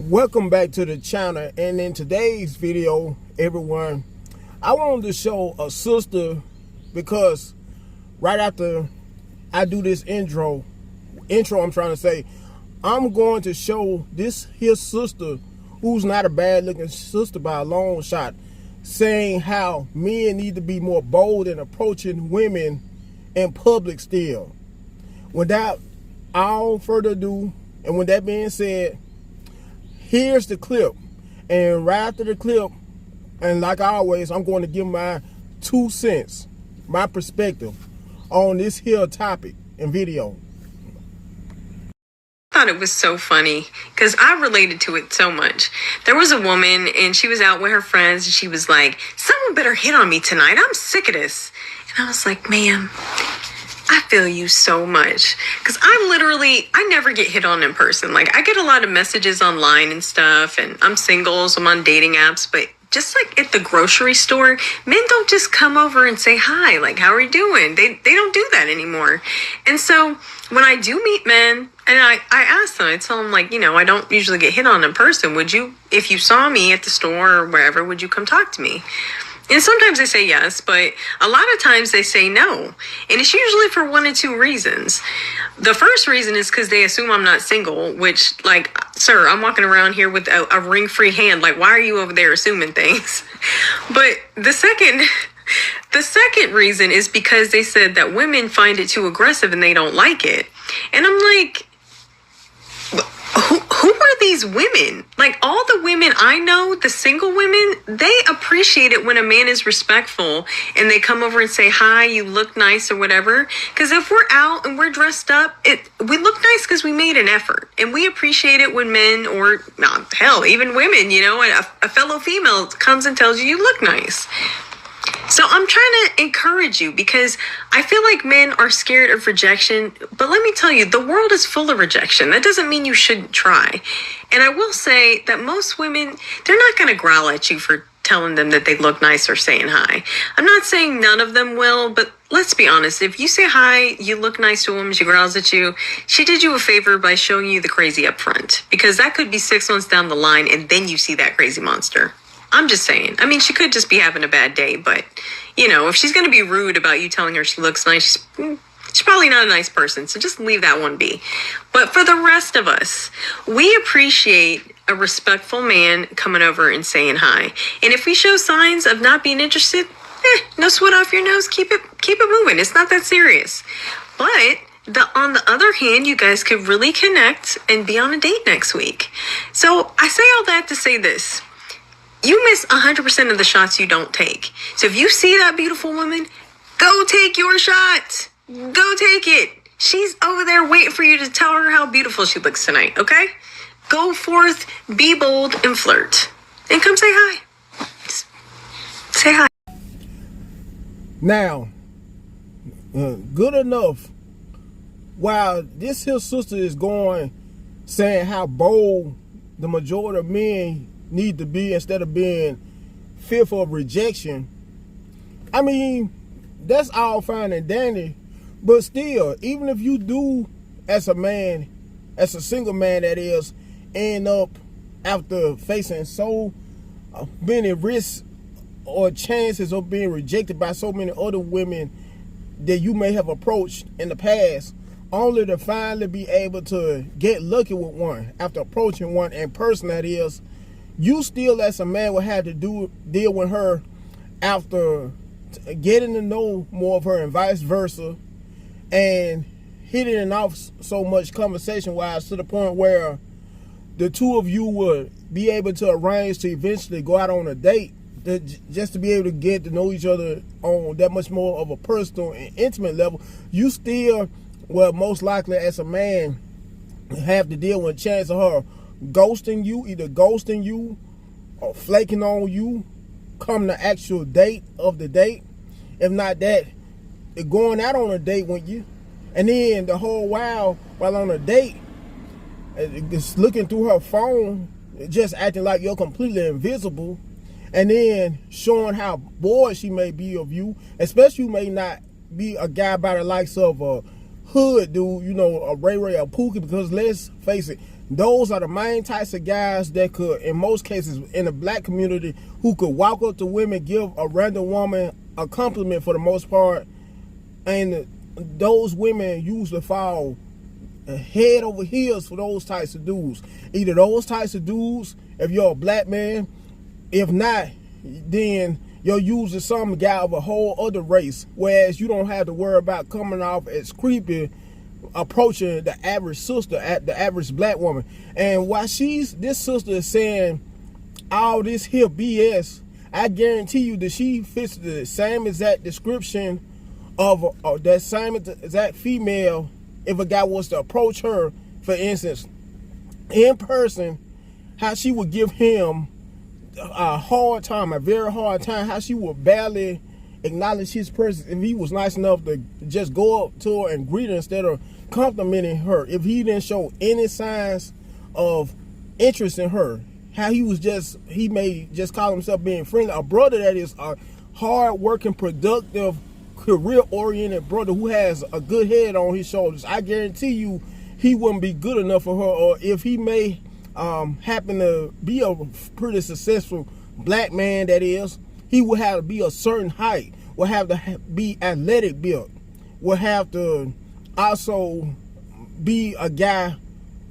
Welcome back to the channel, and in today's video, everyone, I wanted to show a sister because right after I do this intro I'm trying to say, I'm going to show this here sister, who's not a bad looking sister by a long shot, saying how men need to be more bold in approaching women in public still. Without all further ado, and with that being said, here's the clip. And right after the clip, and like always, I'm going to give my 2 cents, my perspective on this here topic and video. I thought it was so funny because I related to it so much. There was a woman and she was out with her friends and she was like, "Someone better hit on me tonight. I'm sick of this." And I was like, "Ma'am, I feel you so much." Because I never get hit on in person. Like, I get a lot of messages online and stuff, and I'm single, so I'm on dating apps, but just like at the grocery store, men don't just come over and say hi, like, "How are you doing?" They don't do that anymore. And so when I do meet men, and I ask them, I tell them, like, I don't usually get hit on in person. Would you, if you saw me at the store or wherever, would you come talk to me? And sometimes they say yes, but a lot of times they say no. And it's usually for one of two reasons. The first reason is because they assume I'm not single, which, like, sir, I'm walking around here with a ring-free hand. Like, why are you over there assuming things? But the second reason is because they said that women find it too aggressive and they don't like it. And I'm like, who are these women? Like, all the women I know, the single women, they appreciate it when a man is respectful and they come over and say, "Hi, you look nice," or whatever. Because if we're out and we're dressed up, we look nice because we made an effort. And we appreciate it when men, or hell, even women, a fellow female comes and tells you look nice. So I'm trying to encourage you, because I feel like men are scared of rejection. But let me tell you, the world is full of rejection. That doesn't mean you shouldn't try. And I will say that most women, they're not going to growl at you for telling them that they look nice or saying hi. I'm not saying none of them will, but let's be honest. If you say hi, you look nice to a woman, she growls at you, she did you a favor by showing you the crazy up front. Because that could be 6 months down the line and then you see that crazy monster. I'm just saying. I mean, she could just be having a bad day, but, if she's going to be rude about you telling her she looks nice, she's probably not a nice person, so just leave that one be. But for the rest of us, we appreciate a respectful man coming over and saying hi. And if we show signs of not being interested, no sweat off your nose, keep it moving. It's not that serious. But on the other hand, you guys could really connect and be on a date next week. So I say all that to say this. You miss 100% of the shots you don't take. So if you see that beautiful woman, go take your shot. Go take it. She's over there waiting for you to tell her how beautiful she looks tonight, okay? Go forth, be bold, and flirt. And come say hi. Just say hi. Now, good enough. While this here sister is saying how bold the majority of men need to be instead of being fearful of rejection, I mean, that's all fine and dandy, but still, even if you do, as a man, as a single man that is, end up after facing so many risks or chances of being rejected by so many other women that you may have approached in the past, only to finally be able to get lucky with one after approaching one in person, that is, you still as a man will have to deal with her after getting to know more of her and vice versa, and hitting it off so much conversation-wise to the point where the two of you would be able to arrange to eventually go out on a date, just to be able to get to know each other on that much more of a personal and intimate level. You still will most likely as a man have to deal with a chance of her either ghosting you or flaking on you come the actual date of the date. If not that, going out on a date with you, and then the whole while on a date, just looking through her phone, just acting like you're completely invisible, and then showing how bored she may be of you, especially you may not be a guy by the likes of hood dude, you know, a Ray Ray, a Pookie, because let's face it, those are the main types of guys that could, in most cases, in the black community, who could walk up to women, give a random woman a compliment for the most part, and those women usually fall head over heels for those types of dudes. Either those types of dudes, if you're a black man, if not, then you're usually some guy of a whole other race, whereas you don't have to worry about coming off as creepy approaching the average sister, at the average black woman. And while this sister is saying all this here BS, I guarantee you that she fits the same exact description of that same exact female if a guy was to approach her, for instance, in person, how she would give him a hard time, a very hard time, how she would barely acknowledge his presence if he was nice enough to just go up to her and greet her instead of complimenting her. If he didn't show any signs of interest in her, how he may just call himself being friendly. A brother that is a hard-working, productive, career-oriented brother who has a good head on his shoulders, I guarantee you he wouldn't be good enough for her. Or if he may happen to be a pretty successful black man, that is, he would have to be a certain height, would have to be athletic built, would have to also be a guy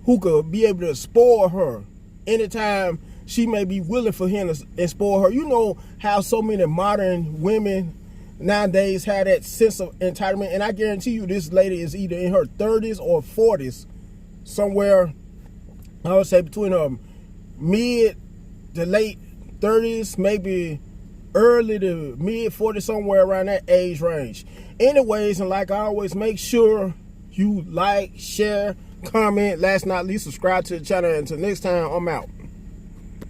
who could be able to spoil her anytime she may be willing for him to spoil her. You know how so many modern women nowadays have that sense of entitlement, and I guarantee you this lady is either in her 30s or 40s, somewhere, I would say between her mid to late 30s, maybe early to mid 40s, somewhere around that age range. Anyways, and like I always, make sure you like, share, comment, last not least, subscribe to the channel. Until next time, I'm out.